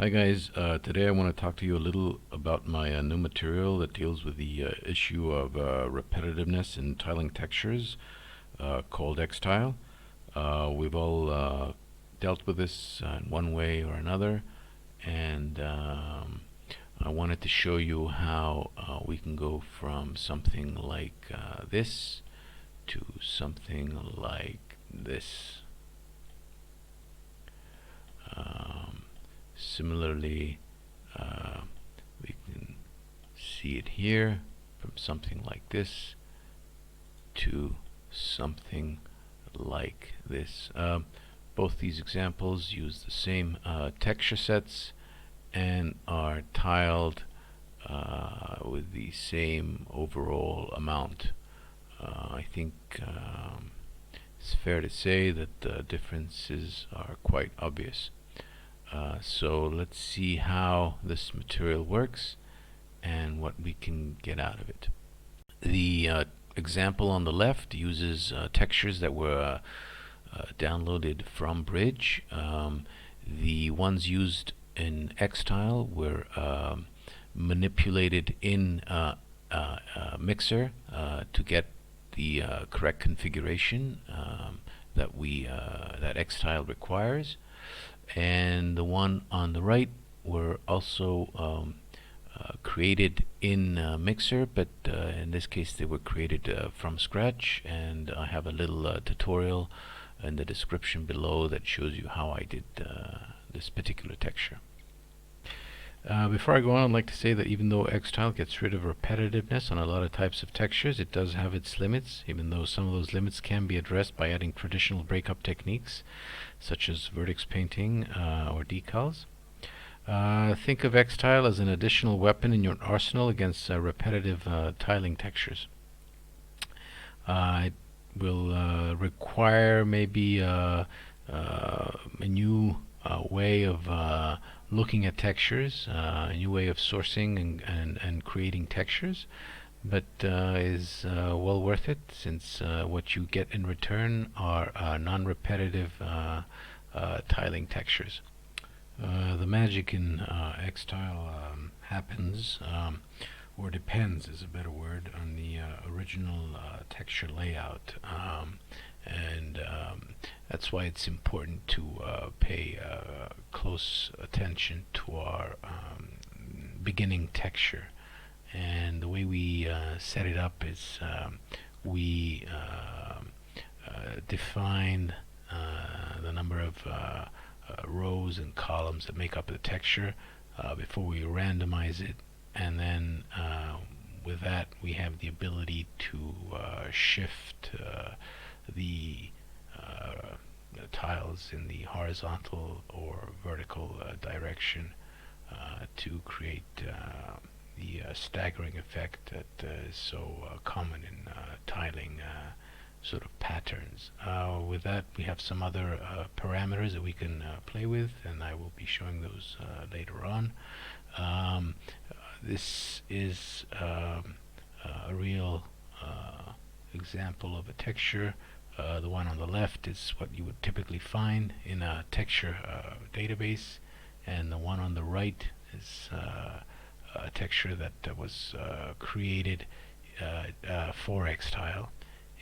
Hi guys, today I want to talk to you a little about my new material that deals with the issue of repetitiveness in tiling textures called ExTile. We've all dealt with this in one way or another, and I wanted to show you how we can go from something like this to something like this. Similarly, we can see it here from something like this to something like this. Both these examples use the same texture sets and are tiled with the same overall amount. I think it's fair to say that the differences are quite obvious. So let's see how this material works and what we can get out of it. The example on the left uses textures that were downloaded from Bridge. The ones used in ExTile were manipulated in Mixer to get the correct configuration that ExTile requires. And the one on the right were also created in Mixer, but in this case they were created from scratch, and I have a little tutorial in the description below that shows you how I did this particular texture. Before I go on, I'd like to say that even though ExTile gets rid of repetitiveness on a lot of types of textures, it does have its limits, even though some of those limits can be addressed by adding traditional breakup techniques such as vertex painting or decals. Think of ExTile as an additional weapon in your arsenal against repetitive tiling textures. It will require maybe a new way of looking at textures, a new way of sourcing and creating textures, but is well worth it, since what you get in return are non-repetitive tiling textures. The magic in ExTile happens, or depends is a better word, on the original texture layout, and that's why it's important to pay close attention to our beginning texture. And the way we set it up is we define the number of rows and columns that make up the texture before we randomize it, and then with that we have the ability to shift the tiles in the horizontal or vertical direction to create the staggering effect that is so common in tiling sort of patterns. With that, we have some other parameters that we can play with, and I will be showing those later on. This is a real example of a texture. The one on the left is what you would typically find in a texture database, and the one on the right is a texture that was created for ExTile,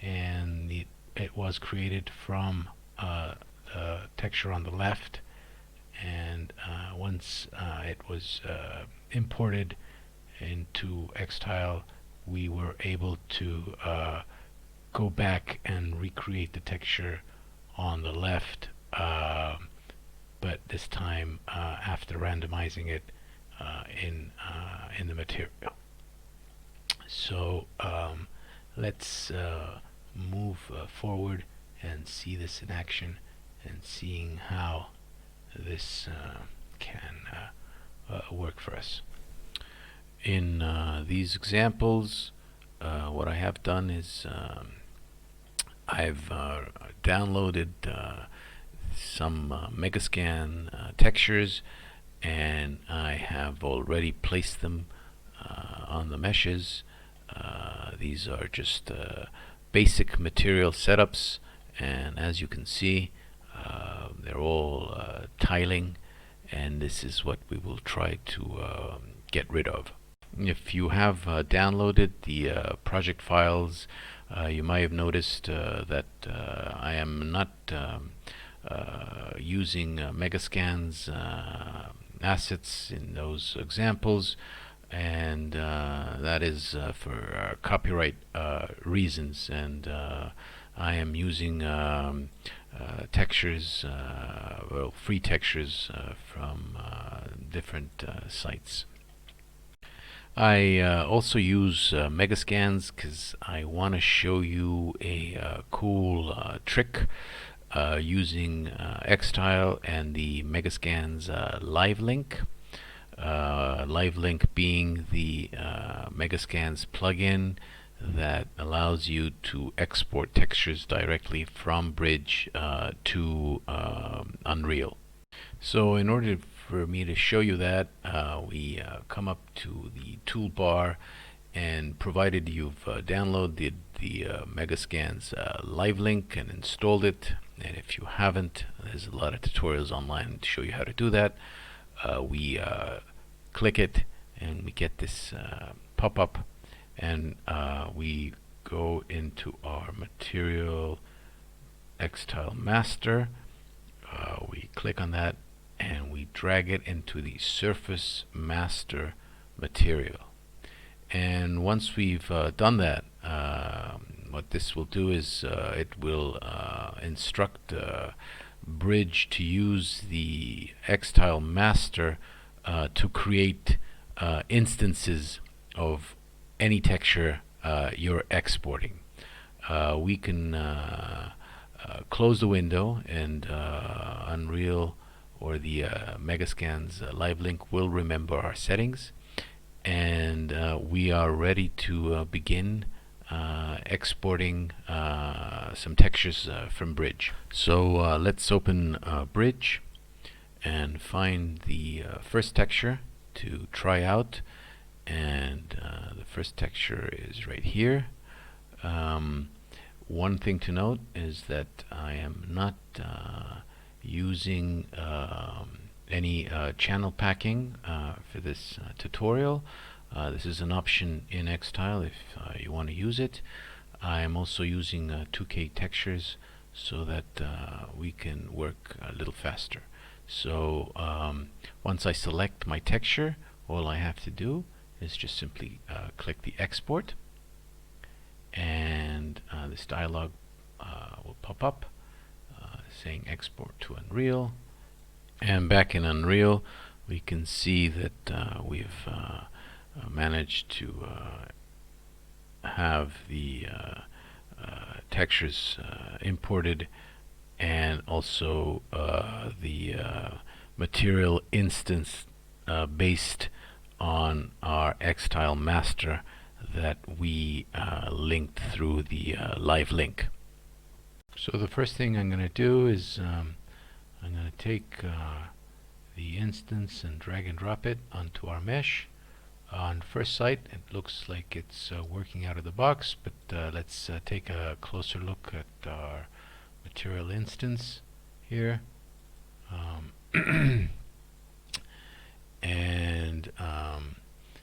and it was created from the texture on the left, and once it was imported into ExTile, we were able to go back and recreate the texture on the left, but this time after randomizing it in the material. So let's move forward and see this in action, and seeing how this can work for us. In these examples, what I have done is I've downloaded some Megascan textures, and I have already placed them on the meshes. These are just basic material setups, and as you can see, they're all tiling, and this is what we will try to get rid of. If you have downloaded the project files, you might have noticed that I am not using Megascans assets in those examples, and that is for copyright reasons, and I am using textures, well, free textures from different sites. I also use Megascans because I want to show you a cool trick using ExTile and the Megascans live link. Live link being the Megascans plugin that allows you to export textures directly from Bridge to Unreal. So in order for me to show you that, we come up to the toolbar, and provided you've downloaded the Megascans live link and installed it, and if you haven't, there's a lot of tutorials online to show you how to do that. We click it and we get this pop-up, and we go into our material ExTile master. We click on that and we drag it into the surface master material. And once we've done that, what this will do is it will instruct Bridge to use the ExTile master to create instances of any texture you're exporting. We can close the window, and Unreal or the Megascans live link will remember our settings, and we are ready to begin exporting some textures from Bridge. So let's open Bridge and find the first texture to try out, and the first texture is right here. One thing to note is that I am not using any channel packing for this tutorial. This is an option in ExTile if you want to use it. I am also using 2K textures so that we can work a little faster. So once I select my texture, all I have to do is just simply click the export, and this dialog will pop up saying export to Unreal. And back in Unreal, we can see that we've managed to have the textures imported, and also the material instance based on our ExTile master that we linked through the live link. So the first thing I'm going to do is I'm going to take the instance and drag and drop it onto our mesh. On first sight, it looks like it's working out of the box, but let's take a closer look at our material instance here. And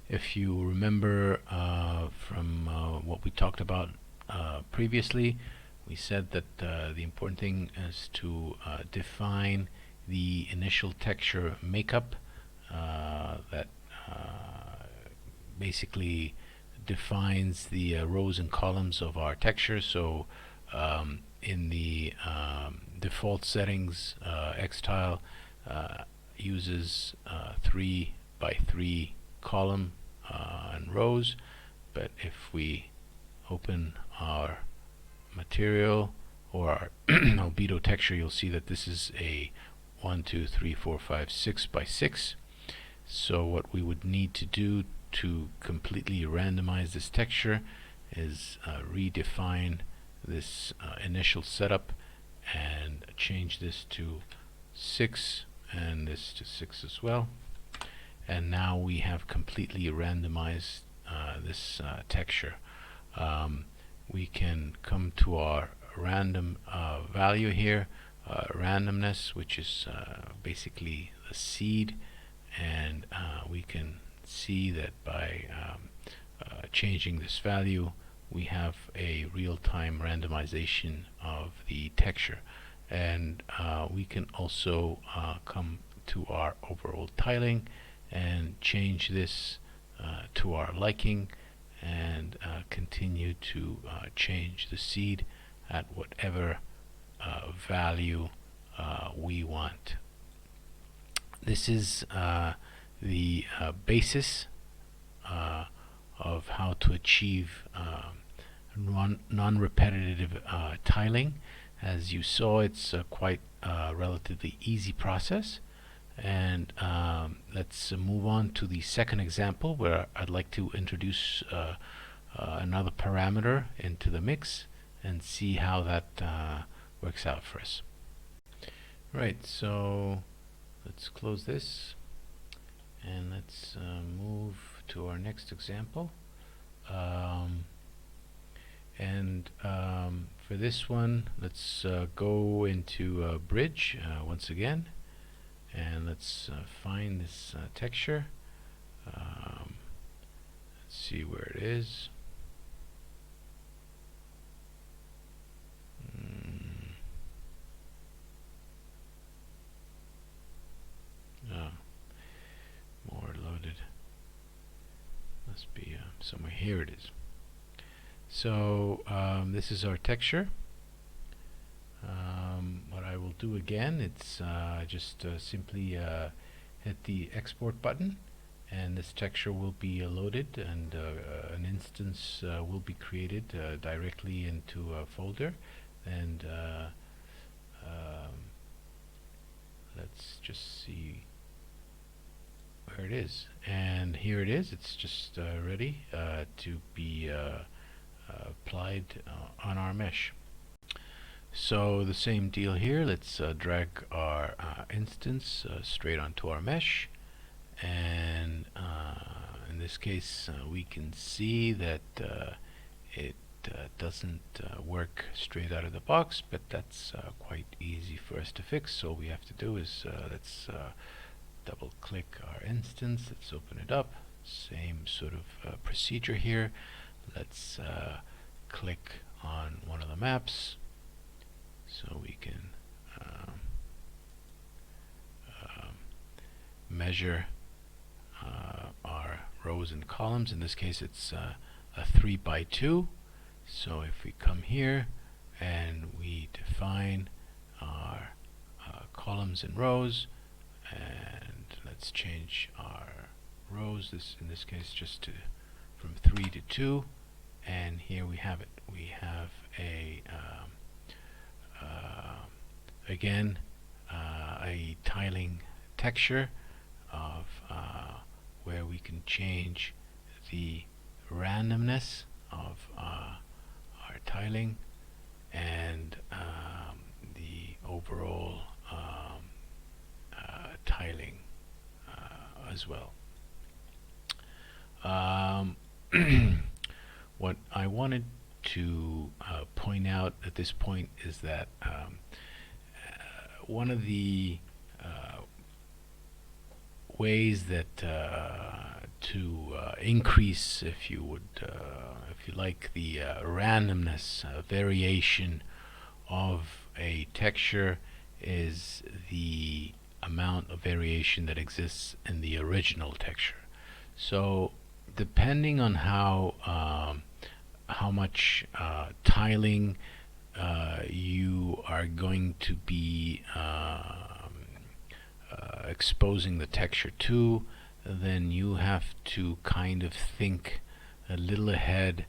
if you remember from what we talked about previously, we said that the important thing is to define the initial texture makeup that basically defines the rows and columns of our texture. So in the default settings, ExTile uses 3 by 3 column and rows, but if we open our material or our albedo texture, you'll see that this is a 1, 2, 3, 4, 5, 6 by 6. So what we would need to do to completely randomize this texture is redefine this initial setup and change this to 6 and this to 6 as well. And now we have completely randomized this texture. We can come to our random value here, randomness, which is basically the seed, and we can see that by changing this value we have a real-time randomization of the texture. And we can also come to our overall tiling and change this to our liking, and continue to change the seed at whatever value we want. This is the basis of how to achieve non-repetitive tiling. As you saw, it's quite a relatively easy process. And let's move on to the second example, where I'd like to introduce another parameter into the mix and see how that works out for us. Right, so let's close this and let's move to our next example. For this one, let's go into Bridge once again, and let's find this texture. Let's see where it is. More loaded. Must be somewhere. Here it is. So this is our texture. What I will do again, it's just simply hit the export button, and this texture will be loaded, and an instance will be created directly into a folder. And let's just see where it is. And here it is. It's just ready to be applied on our mesh. So the same deal here. Let's drag our instance straight onto our mesh, and in this case we can see that it doesn't work straight out of the box, but that's quite easy for us to fix. So all we have to do is let's double click our instance, let's open it up, same sort of procedure here. Let's click on one of the maps so we can measure our rows and columns. In this case it's a 3x2. So if we come here and we define our columns and rows, and let's change our rows, in this case just to from 3 to 2, and here we have it. We have a again a tiling texture of where we can change the randomness of our tiling and the overall tiling as well. What I wanted to point out at this point is that one of the ways that to increase, if you would, if you like, the randomness, variation of a texture is the amount of variation that exists in the original texture. So depending on how much tiling you are going to be exposing the texture to, then you have to kind of think a little ahead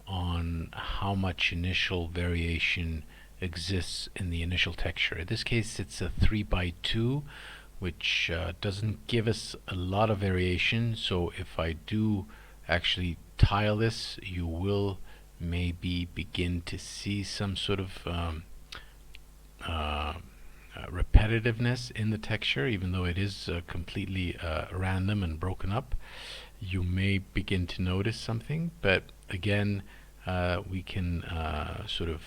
on how much initial variation exists in the initial texture. In this case it's a 3x2, which doesn't give us a lot of variation. So if I do actually tile this, you will maybe begin to see some sort of repetitiveness in the texture, even though it is completely random and broken up. You may begin to notice something, but again we can sort of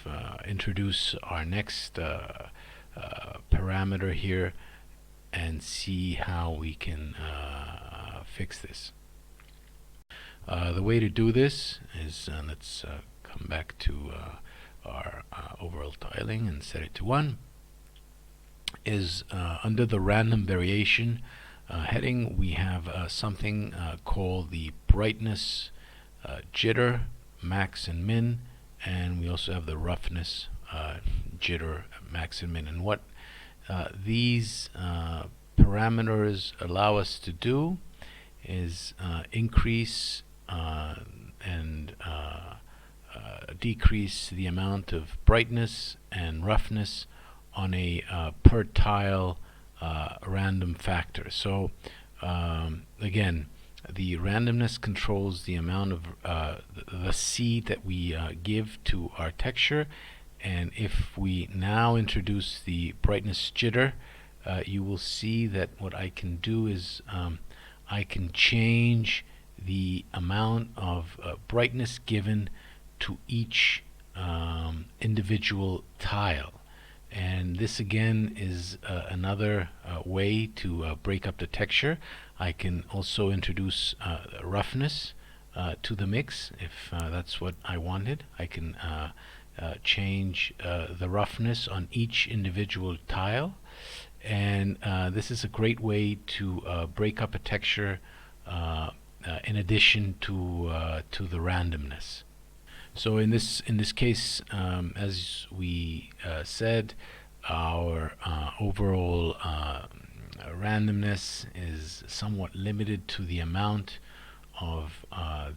introduce our next parameter here, and see how we can fix this. The way to do this is, let's come back to our overall tiling and set it to 1, is under the random variation heading, we have something called the brightness, jitter, max and min, and we also have the roughness, jitter, max and min. And what these parameters allow us to do is increase and decrease the amount of brightness and roughness on a per tile random factor. So again, the randomness controls the amount of the seed that we give to our texture, and if we now introduce the brightness jitter, you will see that what I can do is I can change the amount of brightness given to each individual tile. And this again is another way to break up the texture. I can also introduce roughness to the mix if that's what I wanted. I can change the roughness on each individual tile, and this is a great way to break up a texture in addition to the randomness. So in this case, as we said, our overall randomness is somewhat limited to the amount of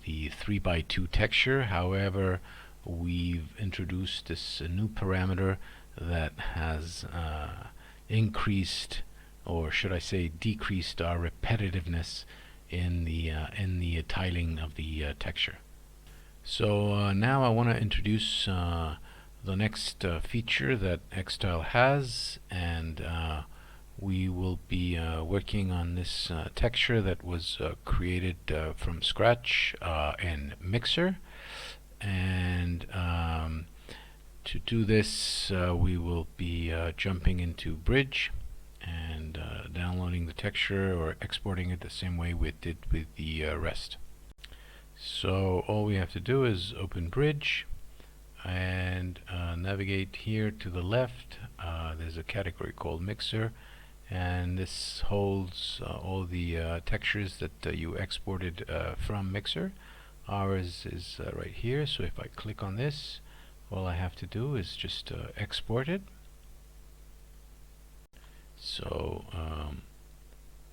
the 3x2 texture. However, we've introduced this new parameter that has increased, or should I say decreased, our repetitiveness in the tiling of the texture. So now I want to introduce the next feature that ExTile has, and we will be working on this texture that was created from scratch in Mixer. And to do this, we will be jumping into Bridge and downloading the texture or exporting it the same way we did with the rest. So all we have to do is open Bridge and navigate here to the left. There's a category called Mixer, and this holds all the textures that you exported from Mixer. Ours is right here, so if I click on this, all I have to do is just export it. So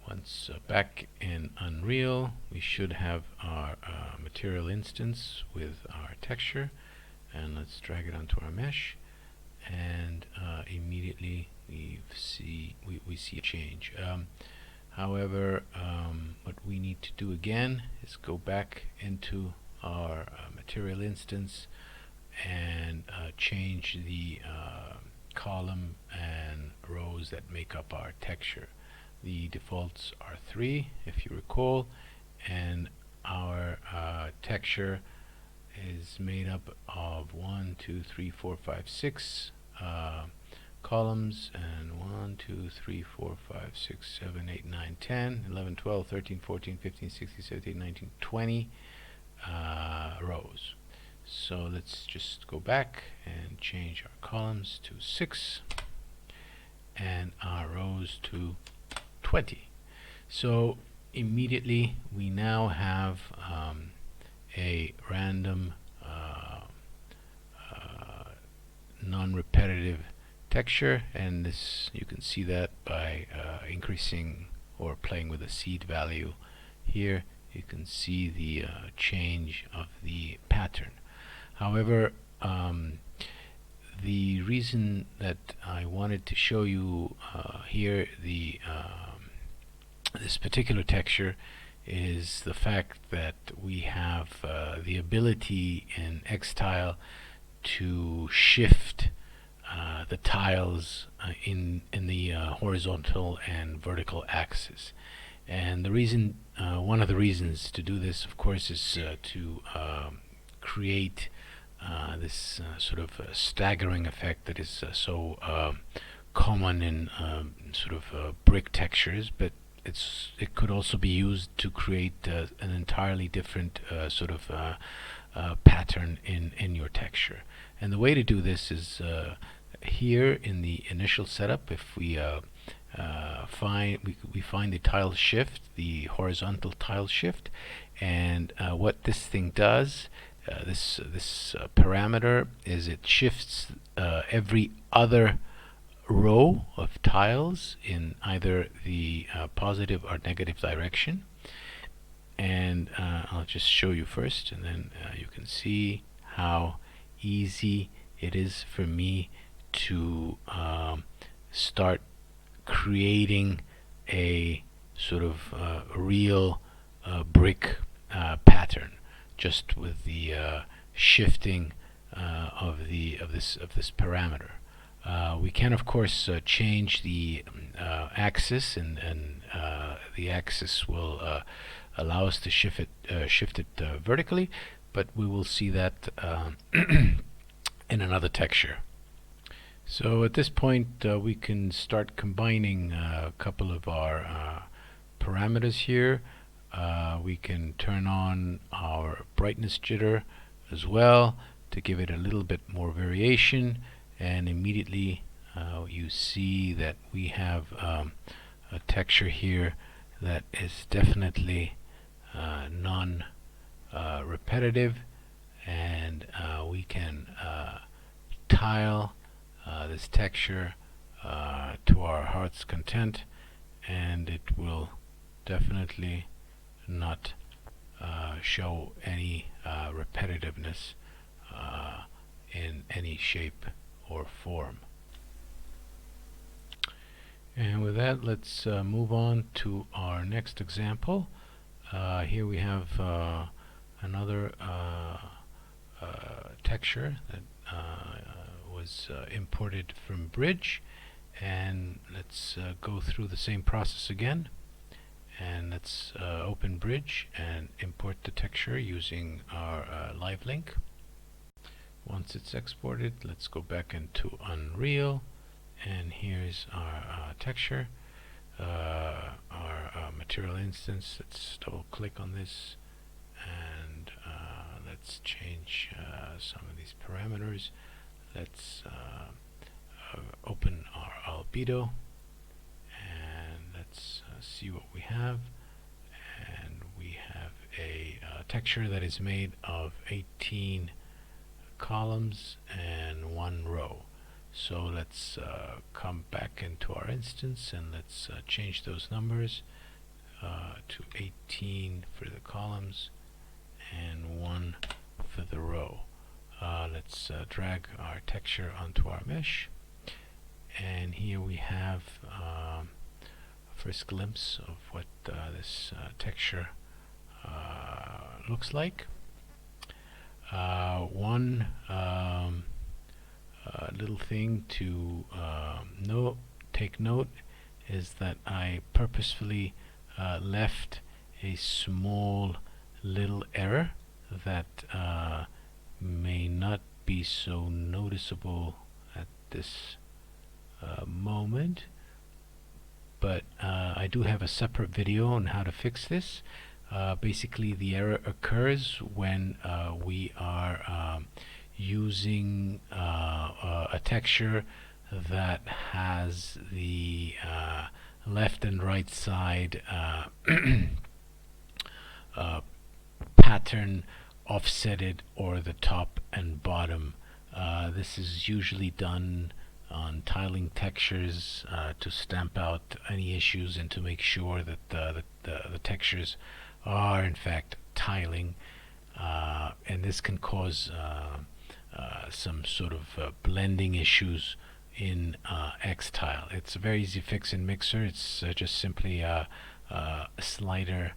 once back in Unreal, we should have our material instance with our texture, and let's drag it onto our mesh, and immediately we see a change. However, what we need to do again is go back into our material instance and change the column and rows that make up our texture. The defaults are 3, if you recall, and our texture is made up of 1, 2, 3, 4, 5, 6 columns, and 1, 2, 3, 4, 5, 6, 7, 8, 9, 10, 11, 12, 13, 14, 15, 16, 17, 19, 20 rows. So let's just go back and change our columns to 6 and our rows to 20. So immediately we now have a random non-repetitive texture, and this, you can see that by increasing or playing with the seed value here. You can see the change of the pattern. However, the reason that I wanted to show you here this particular texture is the fact that we have the ability in ExTile to shift the tiles in the horizontal and vertical axis. And the reason, one of the reasons to do this, of course, is to create this sort of staggering effect that is so common in sort of brick textures, but it could also be used to create an entirely different sort of pattern in your texture. And the way to do this is here in the initial setup. If we find the tile shift, the horizontal tile shift, and what this thing does, this parameter, is it shifts every other row of tiles in either the positive or negative direction. And I'll just show you first, and then you can see how easy it is for me to start creating a sort of real brick pattern just with the shifting of this parameter. We can of course change the axis, and the axis will allow us to shift it vertically, but we will see that in another texture. So at this point we can start combining a couple of our parameters here. We can turn on our brightness jitter as well to give it a little bit more variation, and immediately you see that we have a texture here that is definitely non-repetitive, and we can tile this texture to our heart's content, and it will definitely not show any repetitiveness in any shape or form. And with that, let's move on to our next example. Here we have another texture that was imported from Bridge, and let's go through the same process again. And let's open Bridge and import the texture using our live link. Once it's exported, let's go back into Unreal, and here's our texture, our material instance. Let's double click on this, and let's change some of these parameters. Let's open our albedo, and let's see what we have. And we have a texture that is made of 18 columns and 1 row. So let's come back into our instance, and let's change those numbers to 18 for the columns and 1 for the row. Let's drag our texture onto our mesh, and here we have a first glimpse of what this texture looks like. One little thing to take note is that I purposefully left a small little error that may not be so noticeable at this moment, but I do have a separate video on how to fix this. Basically, the error occurs when we are using a texture that has the left and right side pattern offsetted, or the top and bottom. This is usually done on tiling textures to stamp out any issues and to make sure that the textures are in fact tiling, and this can cause some sort of blending issues in ExTile. It's a very easy fix in Mixer. It's just simply a slider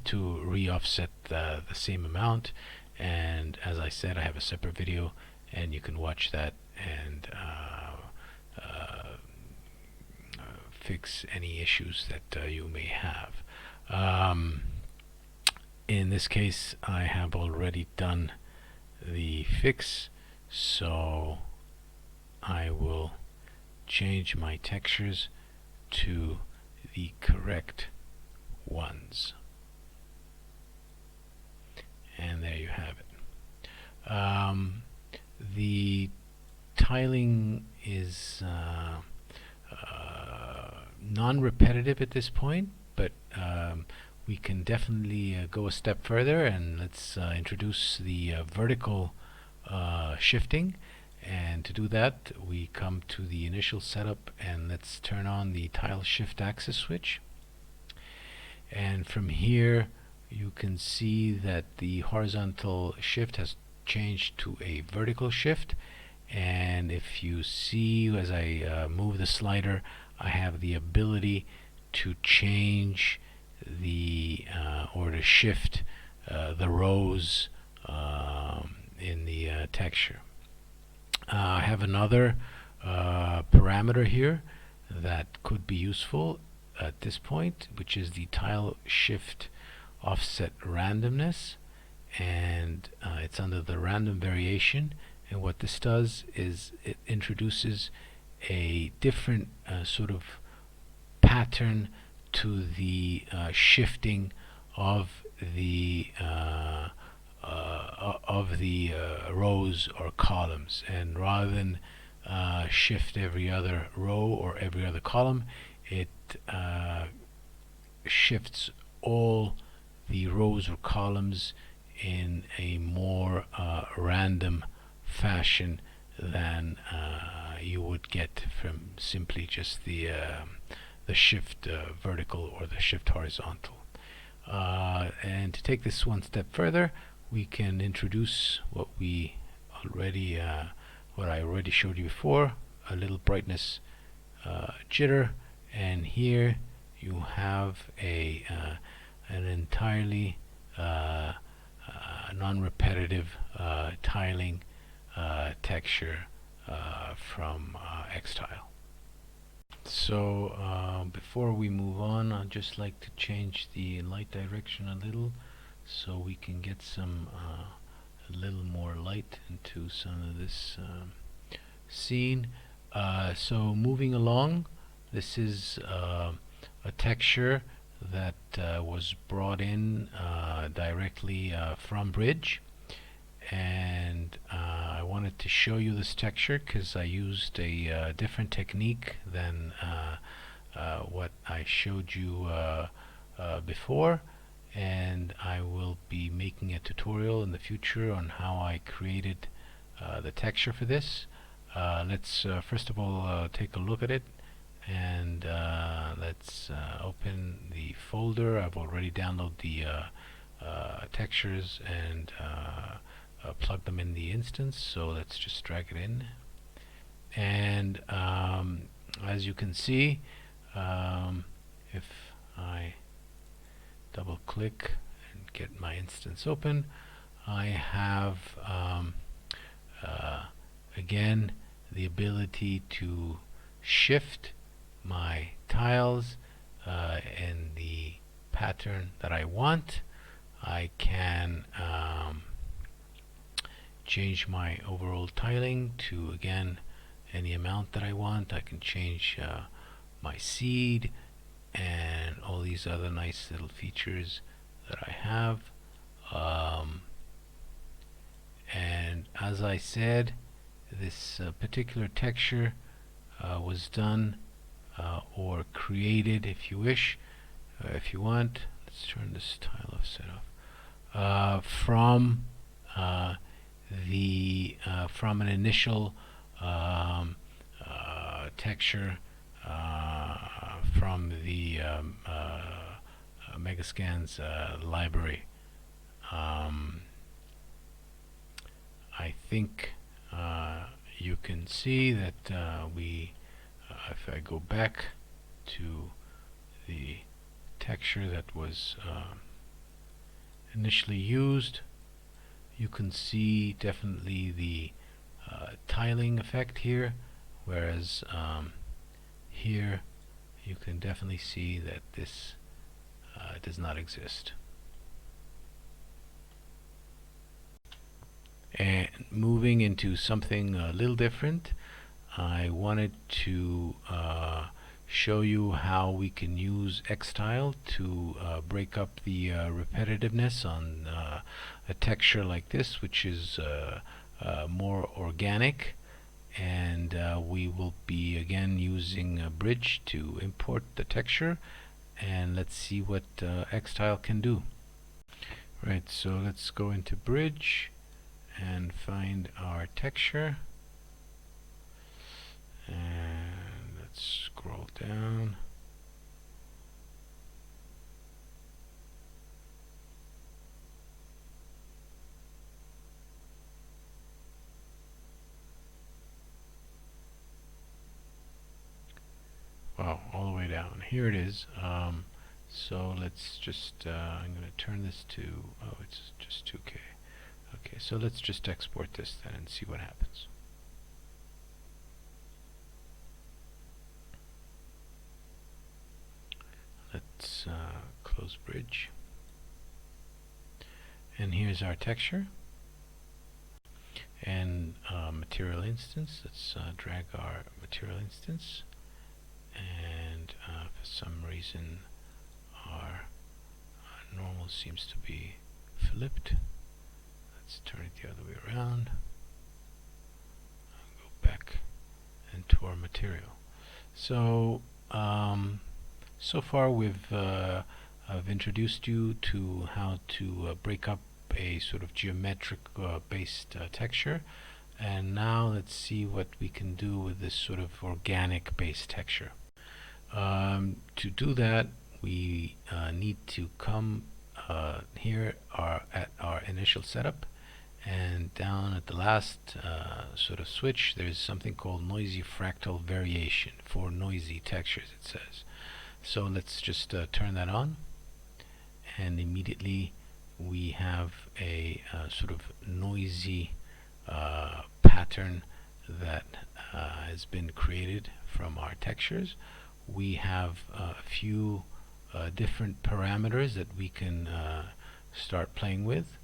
to re-offset the same amount, and as I said, I have a separate video, and you can watch that and fix any issues that you may have. In this case, I have already done the fix, so I will change my textures to the correct ones. And there you have it. The tiling is non-repetitive at this point, but we can definitely go a step further, and let's introduce the vertical shifting. And to do that, we come to the initial setup and let's turn on the tile shift axis switch. And from here you can see that the horizontal shift has changed to a vertical shift. And if you see, as I move the slider, I have the ability to change the or to shift the rows in the texture. I have another parameter here that could be useful at this point, which is the tile shift offset randomness, and it's under the random variation. And what this does is it introduces a different sort of pattern to the shifting of the rows or columns. And rather than shift every other row or every other column, it shifts all the rows or columns in a more random fashion than you would get from simply just the shift vertical or the shift horizontal. And to take this one step further, we can introduce what I already showed you before, a little brightness jitter, and here you have an entirely non-repetitive tiling texture from ExTile. So before we move on, I'd just like to change the light direction a little so we can get some a little more light into some of this scene. So moving along, this is a texture that was brought in directly from Bridge, and I wanted to show you this texture because I used a different technique than what I showed you before, and I will be making a tutorial in the future on how I created the texture for this. Let's first of all take a look at it, and let's open the folder. I've already downloaded the textures and plug them in the instance, so let's just drag it in. And as you can see, if I double click and get my instance open, I have again the ability to shift my tiles in the pattern that I want. I can change my overall tiling to, again, any amount that I want. I can change my seed and all these other nice little features that I have. And as I said, this particular texture was done or created, if you wish, if you want. Let's turn this tile offset off. From an initial texture from the Megascans library. I think you can see that if I go back to the texture that was initially used, you can see definitely the tiling effect here, whereas here you can definitely see that this does not exist. And moving into something a little different, I wanted to show you how we can use ExTile to break up the repetitiveness on a texture like this, which is more organic. And we will be again using a bridge to import the texture, and let's see what ExTile can do. Right, so let's go into bridge and find our texture, and let's scroll down. Wow, all the way down. Here it is. So let's just, I'm going to turn this to, oh, it's just 2K. Okay, so let's just export this then and see what happens. Let's close bridge. And here's our texture. And material instance. Let's drag our material instance. And for some reason our normal seems to be flipped. Let's turn it the other way around. Go back into our material. So so far I've introduced you to how to break up a sort of geometric based texture, and now let's see what we can do with this sort of organic based texture. To do that, we need to come here at our initial setup, and down at the last sort of switch there's something called noisy fractal variation for noisy textures, it says. So let's just turn that on, and immediately we have a sort of noisy pattern that has been created from our textures. We have a few different parameters that we can start playing with.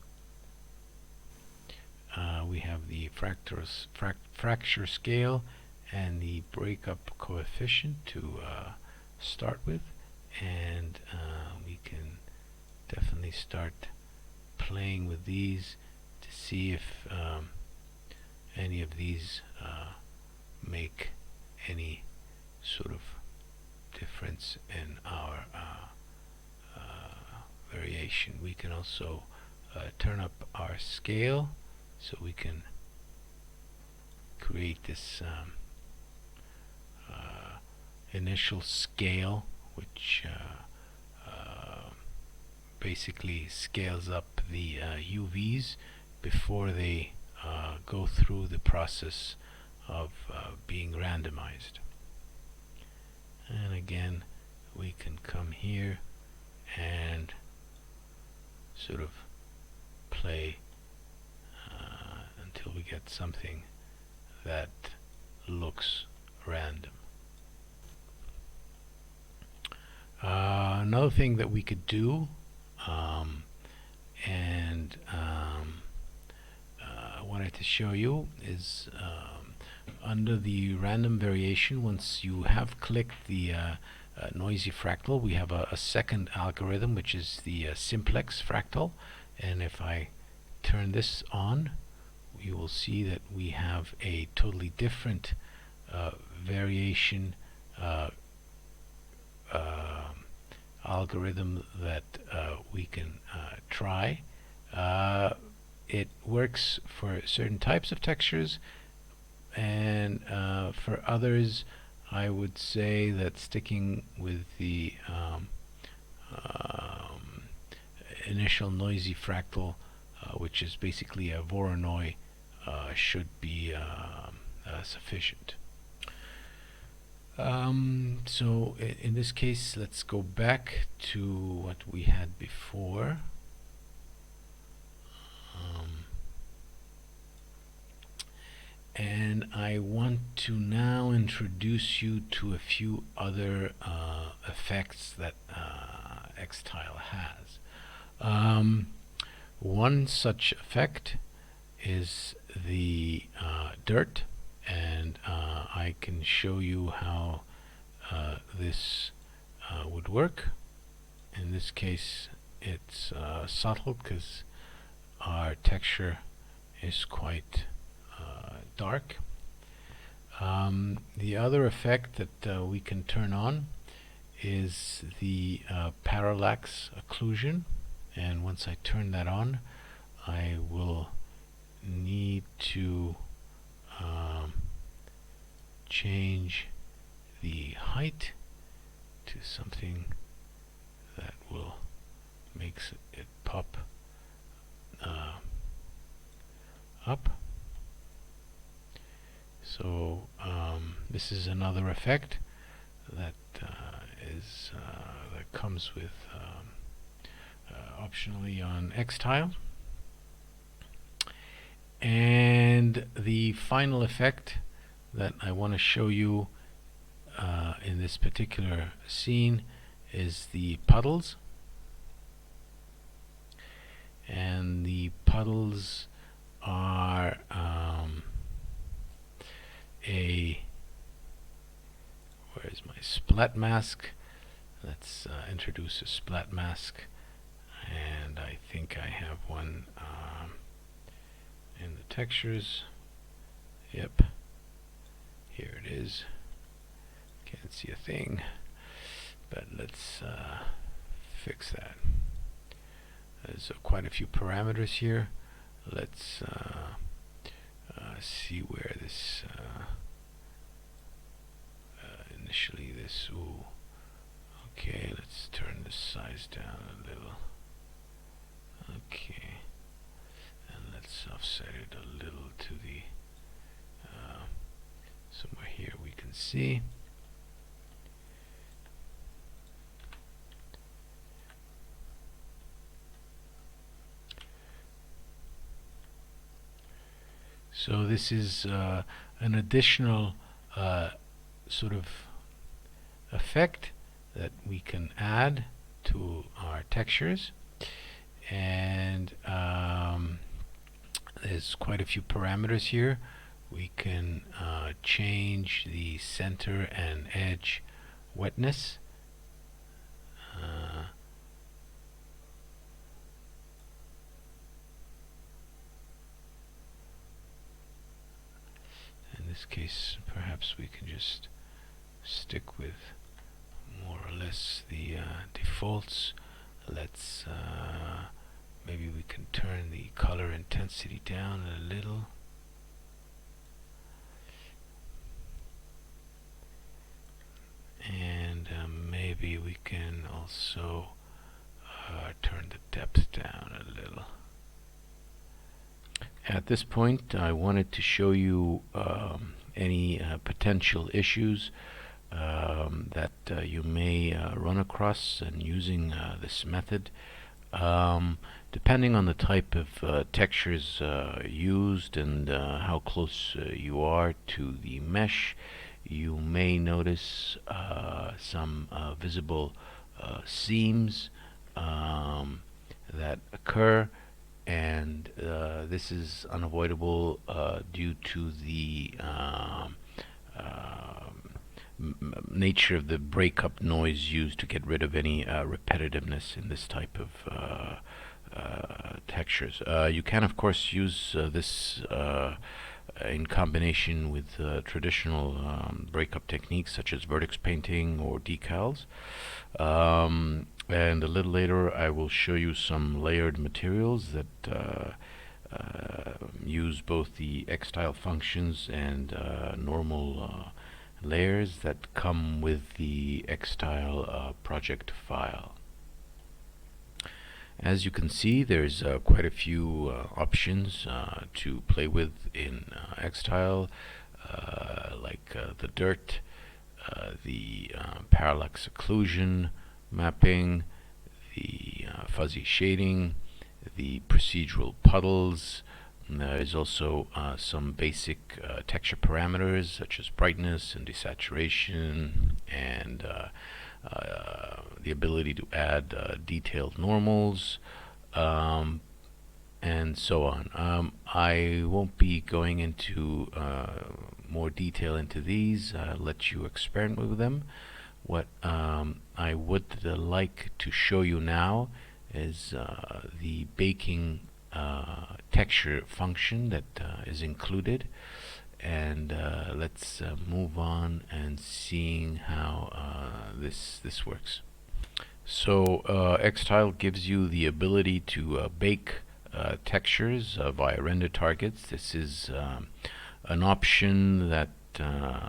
We have the fracture scale and the breakup coefficient to start with, and we can definitely start playing with these to see if any of these make any sort of difference in our variation. We can also turn up our scale so we can create this initial scale, which basically scales up the UVs before they go through the process of being randomized. And again, we can come here and sort of play until we get something that looks random. Another thing that we could do, and I wanted to show you, is under the random variation, once you have clicked the noisy fractal, we have a second algorithm, which is the simplex fractal, and if I turn this on, you will see that we have a totally different variation algorithm that we can try. It works for certain types of textures, and for others I would say that sticking with the initial noisy fractal, which is basically a Voronoi, should be sufficient. So in this case, let's go back to what we had before. And I want to now introduce you to a few other effects that ExTile has. One such effect is the dirt, and I can show you how this would work. In this case, it's subtle because our texture is quite dark. The other effect that we can turn on is the parallax occlusion, and once I turn that on, I will need to change the height to something that will makes it pop up. So this is another effect that that comes with optionally on ExTile. And the final effect that I want to show you in this particular scene is the puddles. And the puddles are where's my splat mask? Let's introduce a splat mask, and I think I have one in the textures. Yep, here it is. Can't see a thing, but let's fix that. There's quite a few parameters here. Let's see where this initially this. Ooh, okay, let's turn the size down a little. Okay, and let's offset it a little to the somewhere here we can see. So this is an additional sort of effect that we can add to our textures, and there's quite a few parameters here. We can change the center and edge wetness. In this case, perhaps we can just stick with more or less the defaults. Let's maybe we can turn the color intensity down a little. And maybe we can also turn the depth down a little. At this point, I wanted to show you any potential issues that you may run across in using this method. Depending on the type of textures used and how close you are to the mesh, you may notice some visible seams that occur, and this is unavoidable due to the nature of the breakup noise used to get rid of any repetitiveness in this type of textures. You can of course use this in combination with traditional breakup techniques such as vertex painting or decals. And a little later I will show you some layered materials that use both the ExTile functions and normal layers that come with the ExTile project file. As you can see, there's quite a few options to play with in ExTile, like the dirt, the parallax occlusion mapping, the fuzzy shading, the procedural puddles. There is also some basic texture parameters such as brightness and desaturation, and the ability to add detailed normals. and so on. I won't be going into more detail into these. I'll let you experiment with them. What I would like to show you now is the baking texture function that is included, and let's move on and seeing how this works. So ExTile gives you the ability to bake textures via render targets. This is an option that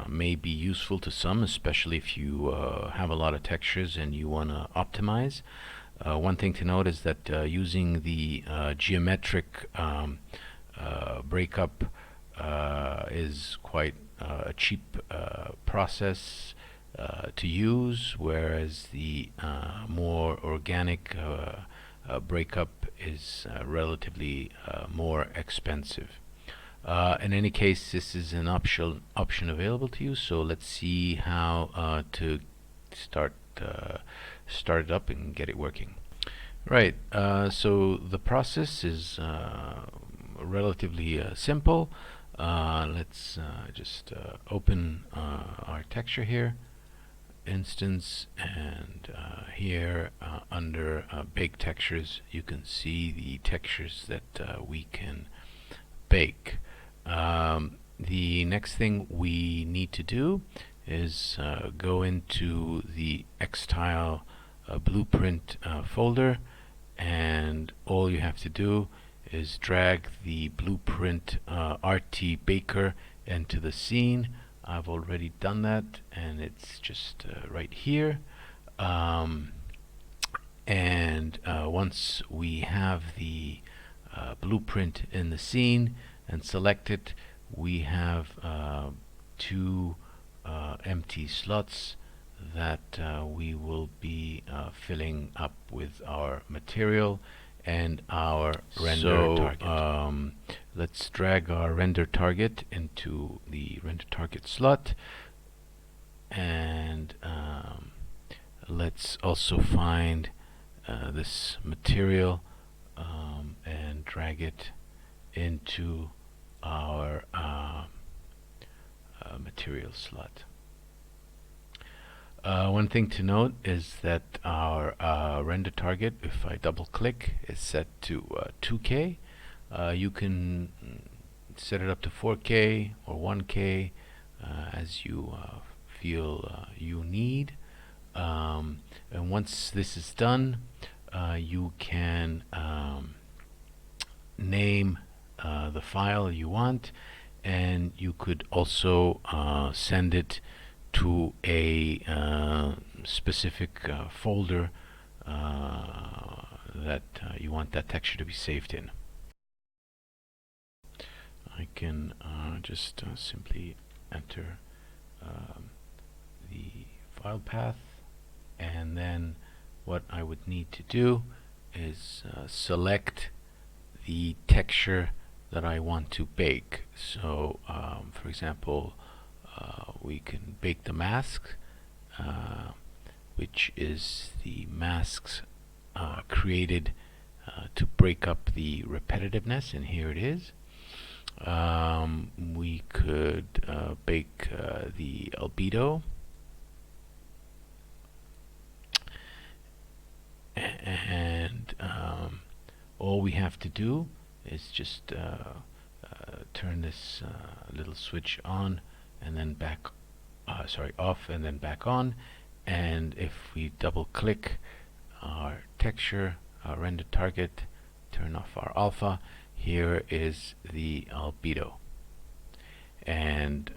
may be useful to some, especially if you have a lot of textures and you want to optimize. One thing to note is that using the geometric breakup is quite a cheap process to use, whereas the more organic breakup is relatively more expensive. In any case, this is an option available to you. So let's see how to start it up and get it working. Right. So the process is relatively simple. Let's just open our texture here, instance, and here under bake textures you can see the textures that we can bake. The next thing we need to do is go into the ExTile blueprint folder, and all you have to do is drag the blueprint RT Baker into the scene. I've already done that, and it's just right here. And once we have the blueprint in the scene and select it, we have two empty slots that we will be filling up with our material and our render target. Let's drag our render target into the render target slot, and let's also find this material and drag it into our material slot. One thing to note is that our render target, if I double click, is set to 2K. You can set it up to 4K or 1K as you feel you need. And once this is done, you can name the file you want, and you could also send it to a specific folder that you want that texture to be saved in. I can just simply enter the file path, and then what I would need to do is select the texture that I want to bake. So for example, we can bake the mask, which is the masks created to break up the repetitiveness, and here it is. We could bake the albedo, and all we have to do is just turn this little switch on and then back off and then back on, and if we double click our texture, our render target, turn off our alpha, here is the albedo, and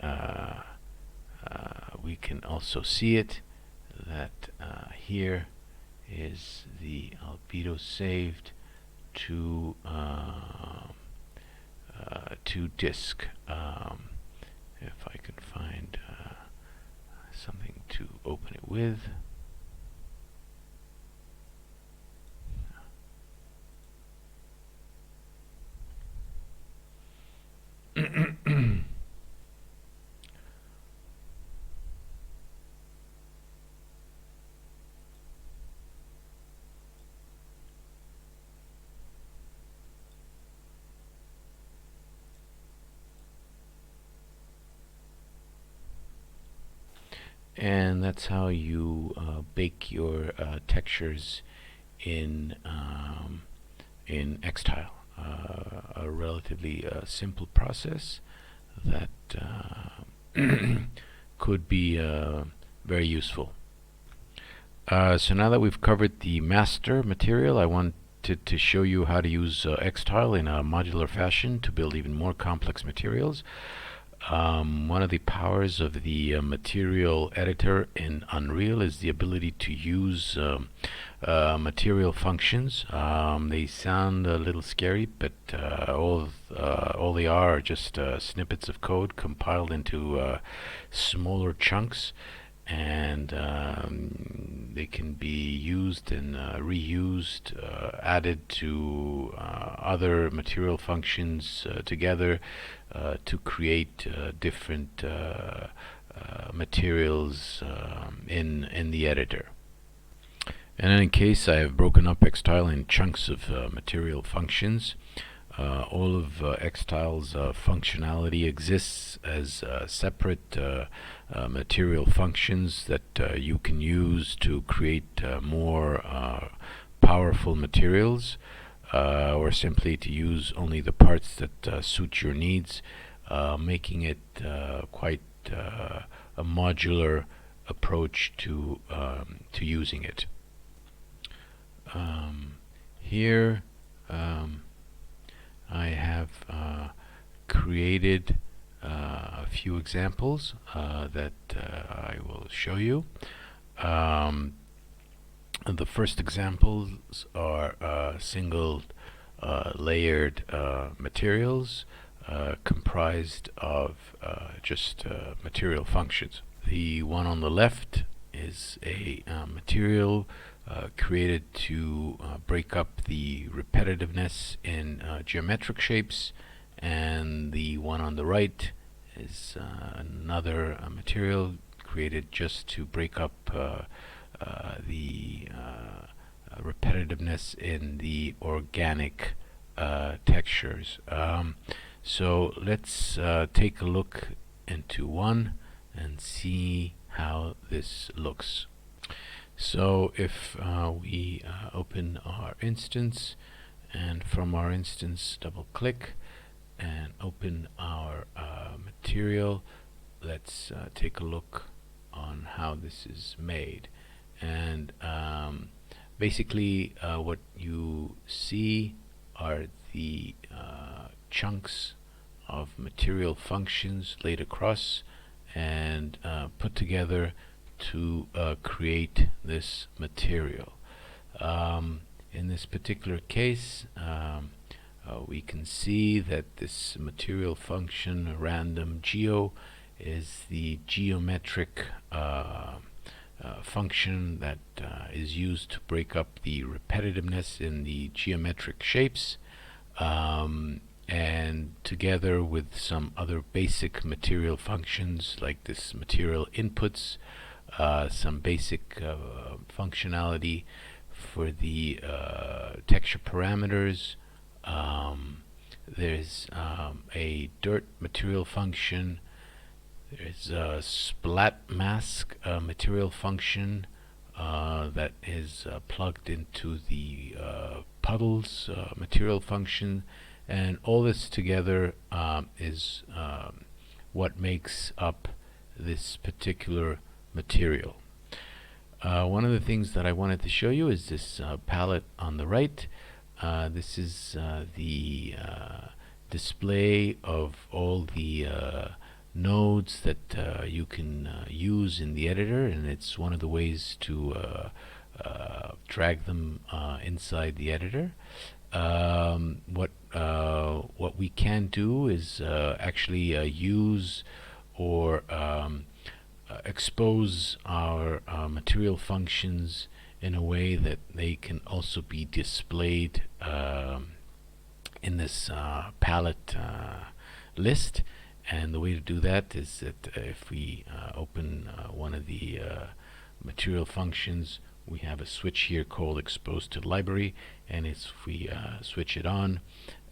we can also see it that here is the albedo saved to disk. If I can find something to open it with. And that's how you bake your textures in ExTile. A relatively simple process that could be very useful. So now that we've covered the master material, I wanted to show you how to use ExTile in a modular fashion to build even more complex materials. One of the powers of the material editor in Unreal is the ability to use material functions. They sound a little scary, but all they are just snippets of code compiled into smaller chunks, and they can be used and reused, added to other material functions together to create different materials in the editor. And in any case, I have broken up ExTile in chunks of material functions. All of ExTile's functionality exists as separate material functions that you can use to create more powerful materials, or simply to use only the parts that suit your needs, making it quite a modular approach to using it. Here I have created a few examples that I will show you. The first examples are single layered materials comprised of just material functions. The one on the left is a material created to break up the repetitiveness in geometric shapes, and the one on the right is another material created just to break up the repetitiveness in the organic textures. So let's take a look into one and see how this looks. So if we open our instance, and from our instance double click and open our material, let's take a look on how this is made. And basically what you see are the chunks of material functions laid across and put together to create this material. In this particular case, we can see that this material function random geo is the geometric function that is used to break up the repetitiveness in the geometric shapes, and together with some other basic material functions like this material inputs, some basic functionality for the texture parameters. There's a dirt material function. There's a splat mask material function that is plugged into the Puddles material function, and all this together is what makes up this particular material. One of the things that I wanted to show you is this palette on the right. This is the display of all the nodes that you can use in the editor, and it's one of the ways to drag them inside the editor. What we can do is actually use or expose our material functions in a way that they can also be displayed in this palette list. And the way to do that is that if we open one of the material functions, we have a switch here called exposed to library, and if we switch it on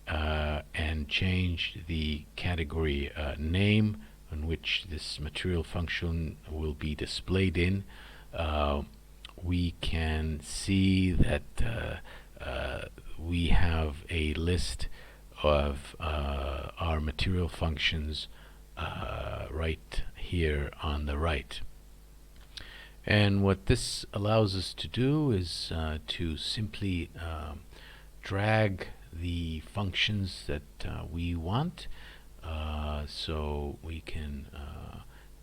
and change the category name on which this material function will be displayed in, we can see that we have a list of our material functions right here on the right. And what this allows us to do is to simply drag the functions that we want. So we can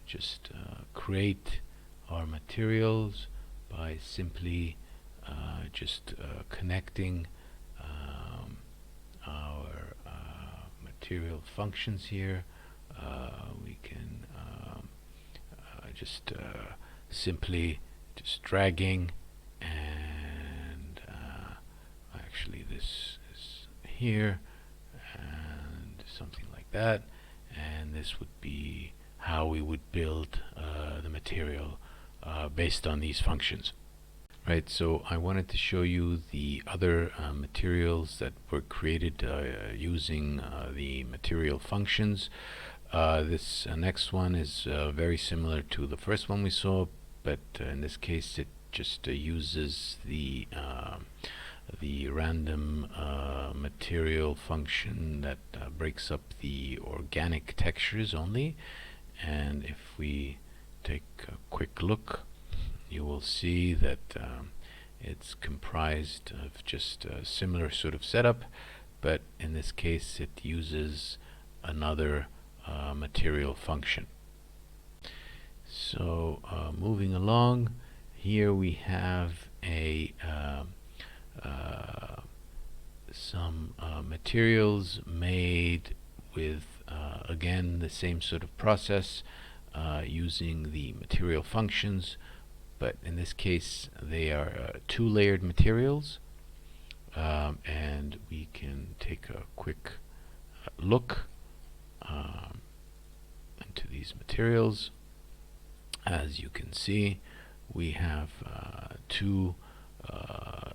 just create our materials by simply just connecting our material functions here. We can just simply just dragging, and actually this is here and something like that, and this would be how we would build the material based on these functions. Right, so I wanted to show you the other materials that were created using the material functions. This next one is very similar to the first one we saw, but in this case it just uses the random material function that breaks up the organic textures only. And if we take a quick look, you will see that it's comprised of just a similar sort of setup, but in this case it uses another material function. So moving along, here we have some materials made with again the same sort of process using the material functions, but in this case they are two-layered materials, and we can take a quick look into these materials. As you can see, we have two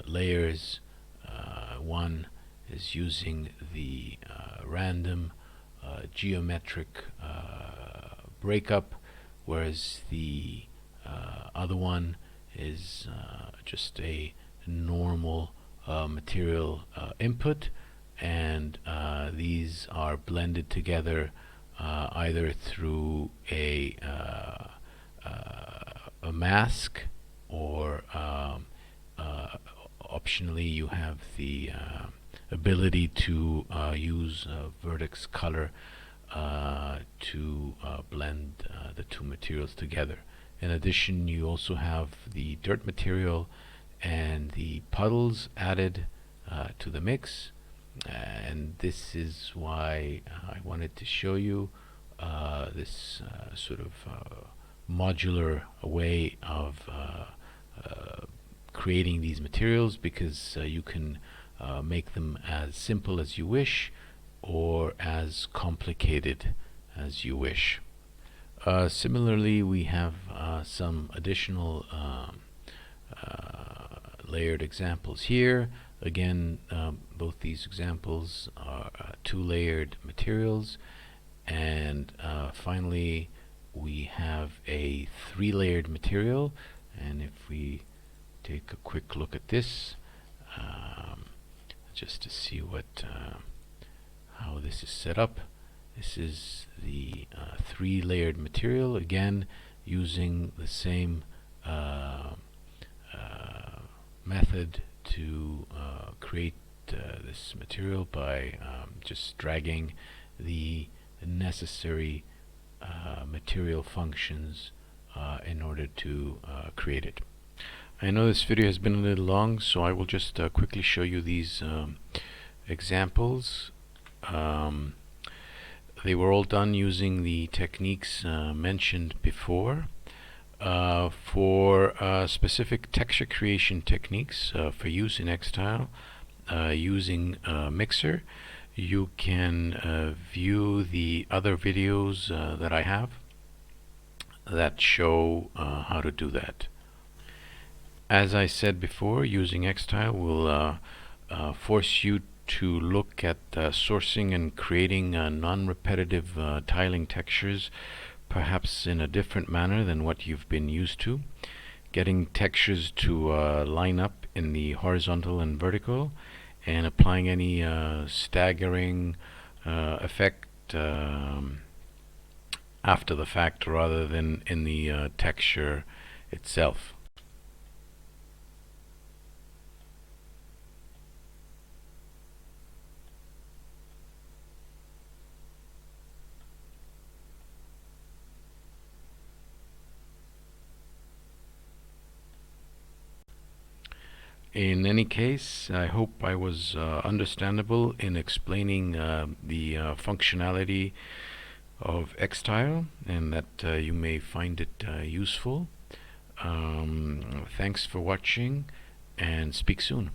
layers. One is using the random geometric breakup, whereas the other one is just a normal material input, and these are blended together either through a mask, or optionally you have the ability to use vertex color to blend the two materials together. In addition, you also have the dirt material and the puddles added to the mix, and this is why I wanted to show you this sort of modular way of creating these materials, because you can make them as simple as you wish or as complicated as you wish. Similarly, we have some additional layered examples here. Again, both these examples are two-layered materials, and finally we have a three-layered material. And if we take a quick look at this, just to see what how this is set up, this is the three-layered material, again using the same method to create this material by just dragging the necessary material functions in order to create it. I know this video has been a little long, so I will just quickly show you these examples. They were all done using the techniques mentioned before. For specific texture creation techniques for use in ExTile using Mixer, you can view the other videos that I have that show how to do that. As I said before, using ExTile will force you to look at sourcing and creating non-repetitive tiling textures, perhaps in a different manner than what you've been used to. Getting textures to line up in the horizontal and vertical, and applying any staggering effect after the fact rather than in the texture itself. In any case, I hope I was understandable in explaining the functionality of ExTile, and that you may find it useful. Thanks for watching, and speak soon.